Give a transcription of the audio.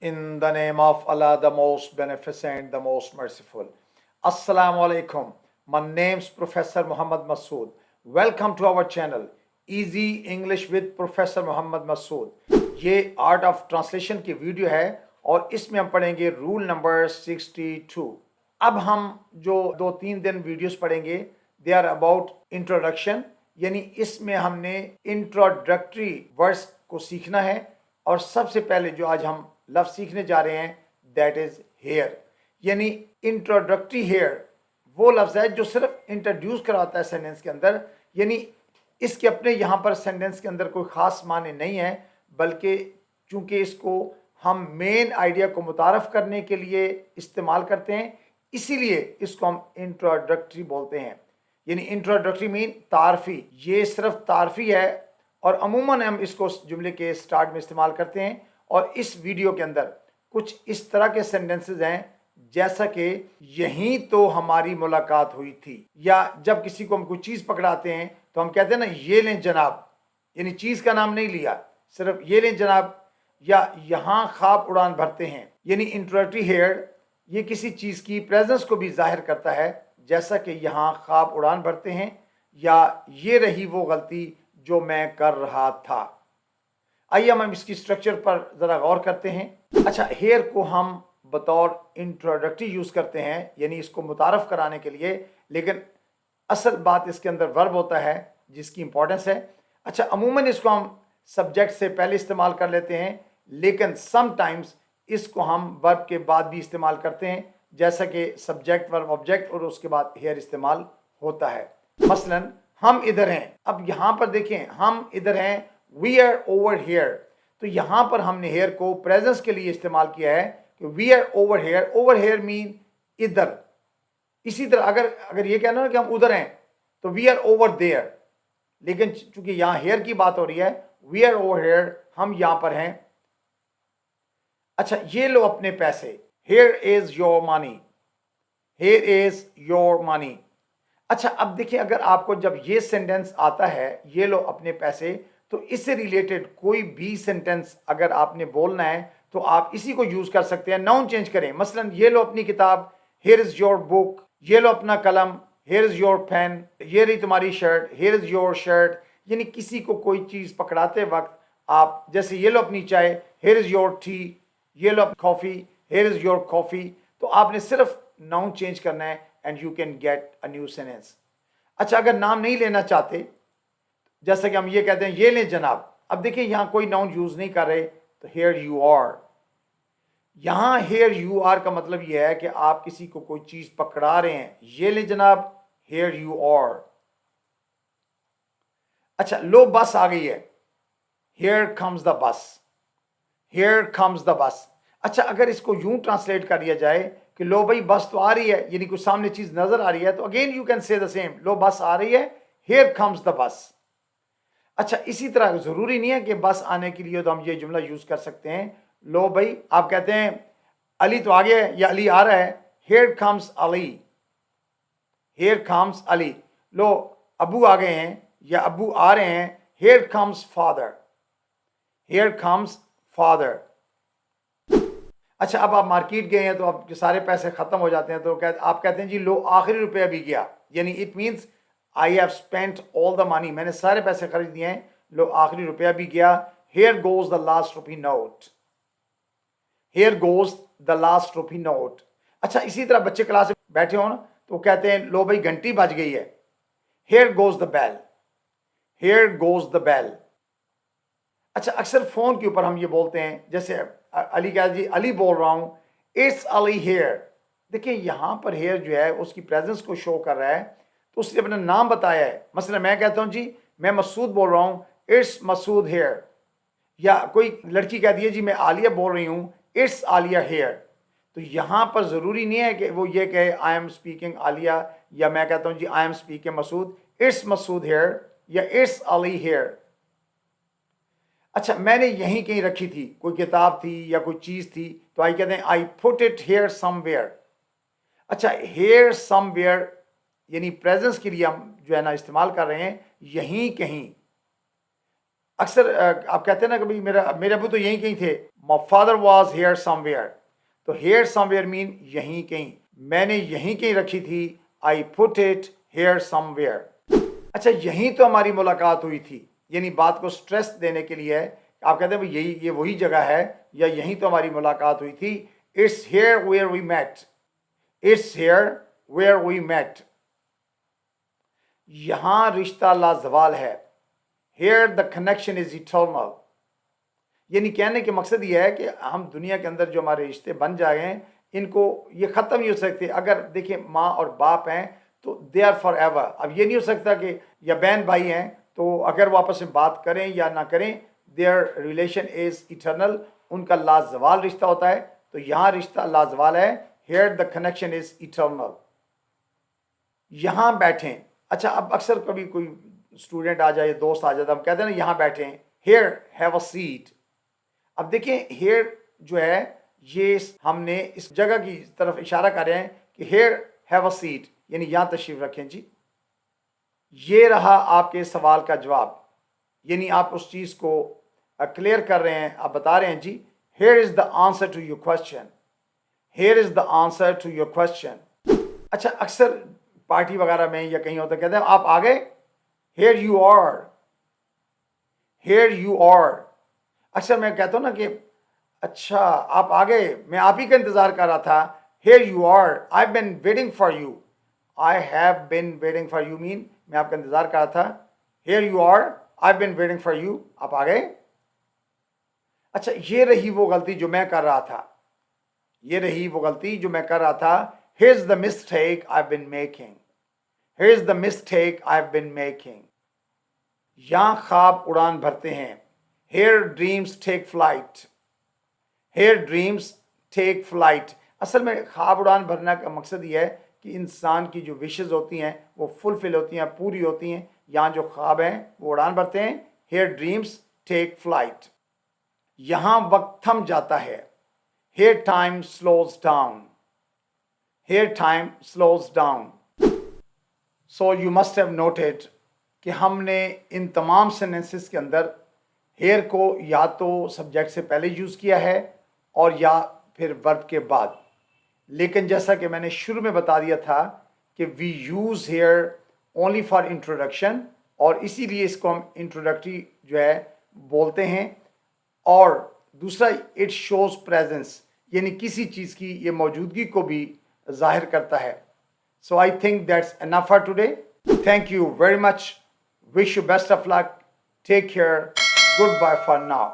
In the name of Allah, the most beneficent, the most merciful. Assalamu alaikum. My name's Professor Muhammad Masood. Welcome to our channel, Easy English with Professor Muhammad Masood. ये art of translation की video है और इसमें हम पढ़ेंगे rule number 62. अब हम जो 2-3 दिन वीडियोस पढ़ेंगे दे आर अबाउट इंट्रोडक्शन, यानी इसमें हमने इंट्रोडक्टरी वर्ड्स को सीखना है। और सबसे पहले जो आज हम लफ्ज़ सीखने जा रहे हैं दैट इज़ हेयर, यानी इंट्रोडक्टरी हेयर वो लफ्ज़ है जो सिर्फ इंट्रोड्यूस कराता है सेंटेंस के अंदर, यानी इसके अपने यहाँ पर सेंटेंस के अंदर कोई ख़ास माने नहीं है, बल्कि चूँकि इसको हम मेन आइडिया को मुतारफ़ करने के लिए इस्तेमाल करते हैं, इसीलिए इसको हम इंट्रोडक्टरी बोलते हैं। यानी इंट्रोडक्टरी मीन तारफ़ी, ये सिर्फ तारफ़ी है और अमूमन हम इसको जुमले के स्टार्ट में इस्तेमाल करते हैं। और इस वीडियो के अंदर कुछ इस तरह के सेंटेंसेस हैं जैसा कि यहीं तो हमारी मुलाकात हुई थी, या जब किसी को हम कोई चीज़ पकड़ाते हैं तो हम कहते हैं ना ये लें जनाब, यानी चीज़ का नाम नहीं लिया, सिर्फ ये लें जनाब, या यहाँ ख्वाब उड़ान भरते हैं। यानी इंट्रोडक्टरी हेयर ये किसी चीज़ की प्रेजेंस को भी जाहिर करता है, जैसा कि यहाँ ख्वाब उड़ान भरते हैं, या ये रही वो गलती जो मैं कर रहा था। आइए हम इसकी स्ट्रक्चर पर ज़रा गौर करते हैं। अच्छा, हेयर को हम बतौर इंट्रोडक्टरी यूज़ करते हैं, यानी इसको मुतारफ़ कराने के लिए, लेकिन असल बात इसके अंदर वर्ब होता है जिसकी इंपॉर्टेंस है। अच्छा, अमूमन इसको हम सब्जेक्ट से पहले इस्तेमाल कर लेते हैं, लेकिन समटाइम्स इसको हम वर्ब के बाद भी इस्तेमाल करते हैं, जैसा कि सब्जेक्ट वर्ब ऑब्जेक्ट और उसके बाद हेयर इस्तेमाल होता है। मसलन हम इधर हैं, अब यहाँ पर देखें हम इधर हैं, वी आर ओवर हेयर, तो यहाँ पर हमने हेयर को प्रेजेंस के लिए इस्तेमाल किया है कि we are over here. Over here mean इधर। इसी तरह अगर ये कहना ना कि हम उधर हैं तो वी आर ओवर देयर, लेकिन चूंकि यहाँ हेयर की बात हो रही है, वी आर ओवर हेयर, हम यहाँ पर हैं। अच्छा, ये लो अपने पैसे, here is your money, here is your money. अच्छा, अब देखिए अगर आपको जब ये सेंटेंस आता है ये लो अपने पैसे, तो इससे रिलेटेड कोई भी सेंटेंस अगर आपने बोलना है तो आप इसी को यूज कर सकते हैं। नाउन चेंज करें, मसलन ये लो अपनी किताब, हियर इज योर बुक, ये लो अपना कलम, हियर इज योर पेन, ये रही तुम्हारी shirt, here is your shirt. यानी किसी को कोई चीज पकड़ाते वक्त आप जैसे ये लो अपनी चाय, हियर इज योर टी, ये लो coffee, here is your coffee, तो आपने सिर्फ नाउन चेंज करना है and you can get a new sentence. अच्छा, अगर नाम नहीं लेना चाहते, जैसे कि हम ये कहते हैं ये लें जनाब, अब देखिए यहाँ कोई नाउन यूज नहीं कर रहे, तो हेयर यू आर। यहाँ हेयर यू आर का मतलब यह है कि आप किसी को कोई चीज पकड़ा रहे हैं, ये लें जनाब, हेयर यू आर। अच्छा, लो बस आ गई है, here comes the bus, here comes the bus. अच्छा, अगर इसको यूं ट्रांसलेट कर दिया जाए कि लो भाई बस तो आ रही है, यानी कुछ सामने चीज नजर आ रही है, तो again you can say the same, लो बस आ रही है, हेयर कम्स द बस। अच्छा, इसी तरह जरूरी नहीं है कि बस आने के लिए तो हम ये जुमला यूज कर सकते हैं, लो भाई आप कहते हैं अली तो आ गया है या अली आ रहा है, here comes Ali, here comes Ali. लो अबू आ गए हैं या अबू आ रहे हैं, here comes father, here comes father. अच्छा, अब आप मार्केट गए हैं तो आपके सारे पैसे खत्म हो जाते हैं, तो आप कहते हैं जी लो आखिरी रुपया भी गया, यानी it means I have spent all the money, मैंने सारे पैसे खरीद दिए हैं, लो आखिरी रुपया भी गया, hair goes the last rupee note, hair goes the last rupee note. अच्छा, इसी तरह बच्चे क्लास में बैठे हो ना तो कहते हैं लो भाई घंटी बज गई है, here goes the bell, here goes the bell. अच्छा, अक्सर फोन के ऊपर हम ये बोलते हैं, जैसे अली कह जी अली बोल रहा हूं, इट्स अली हेयर। देखिए यहां पर हेयर जो है उसकी प्रेजेंस को शो कर रहा है, तो उसने अपना नाम बताया है। मसलन मैं कहता हूं जी मैं मसूद बोल रहा हूं, इट्स मसूद हेयर, या कोई लड़की कहती है जी मैं आलिया बोल रही हूं, इट्स आलिया हेयर। तो यहां पर जरूरी नहीं है कि वो ये कहे आई एम स्पीकिंग आलिया, या मैं कहता हूं जी I am speaking Masood, it's Masood here या इट्स अली हेयर। अच्छा, मैंने यहीं कहीं रखी थी, कोई किताब थी या कोई चीज थी, तो आई कहते हैं I put it here somewhere. अच्छा, हेयर समवेयर यानी प्रेजेंस के लिए हम जो है ना इस्तेमाल कर रहे हैं, यहीं कहीं। اکثر آپ کہتے ہیں نا کبھی میرے ابو تو یہیں کہیں تھے. My father was here somewhere. تو here somewhere mean یہیں کہیں. میں نے یہیں کہیں رکھی تھی. I put it here somewhere. اچھا یہیں تو ہماری ملاقات ہوئی تھی. یعنی بات کو سٹریس دینے کے لیے آپ کہتے ہیں یہی یہ وہی جگہ ہے یا یہیں تو ہماری ملاقات ہوئی تھی. It's here where we met. It's here where we met. یہاں رشتہ لازوال ہے. Here the connection is eternal. یعنی کہنے کے مقصد یہ ہے کہ ہم دنیا کے اندر جو ہمارے رشتے بن جائے ہیں ان کو یہ ختم نہیں ہو سکتے. اگر دیکھیں ماں اور باپ ہیں تو they are forever. اب یہ نہیں ہو سکتا کہ یا بہن بھائی ہیں تو اگر وہ آپس میں بات کریں یا نہ کریں their relation is eternal. ان کا لازوال رشتہ ہوتا ہے. تو یہاں رشتہ لازوال ہے. Here the connection is eternal. یہاں بیٹھیں. اچھا اب اکثر کبھی کوئی اسٹوڈنٹ آ جائے دوست آ جاتا ہم کہتے ہیں نا یہاں بیٹھیں. Here have a seat. اب دیکھیں here جو ہے یہ ہم نے اس جگہ کی طرف اشارہ کر رہے ہیں کہ here have a seat یعنی یہاں تشریف رکھیں جی. یہ رہا آپ کے سوال کا جواب. یعنی آپ اس چیز کو کلیئر کر رہے ہیں آپ بتا رہے ہیں جی here is the answer to your question. Here is the answer to your question. اچھا اکثر پارٹی وغیرہ میں یا کہیں ہوتا کہتے ہیں آپ آ گئے. Here you are. Here you are. اکثر میں کہتا ہوں نا کہ اچھا آپ آ گئے میں آپ ہی کا انتظار کر رہا تھا. Here you are. I've been waiting for you. I have been waiting for you mean میں آپ کا انتظار کر رہا تھا. Here you are. I've been waiting for you. آپ آ گئے. اچھا یہ رہی وہ غلطی جو میں کر رہا تھا. یہ رہی وہ غلطی جو میں کر رہا تھا. Here's the mistake I've been making. Here's the mistake I've been making. یہاں خواب اڑان بھرتے ہیں. Here dreams take flight. Here dreams take flight. اصل میں خواب اڑان بھرنا کا مقصد یہ ہے کہ انسان کی جو وشز ہوتی ہیں وہ فلفل ہوتی ہیں پوری ہوتی ہیں. یہاں جو خواب ہیں وہ اڑان بھرتے ہیں. Here dreams take flight. یہاں وقت تھم جاتا ہے. Here time slows down. Here time slows down. So you must have noted کہ ہم نے ان تمام سینٹنسز کے اندر here کو یا تو سبجیکٹ سے پہلے یوز کیا ہے اور یا پھر ورب کے بعد. لیکن جیسا کہ میں نے شروع میں بتا دیا تھا کہ we use here only for introduction اور اسی لیے اس کو ہم انٹروڈکٹری جو ہے بولتے ہیں. اور دوسرا it shows presence یعنی کسی چیز کی یہ موجودگی کو بھی ظاہر کرتا ہے. So I think that's enough for today. Thank you very much. Wish you best of luck. Take care. Goodbye for now.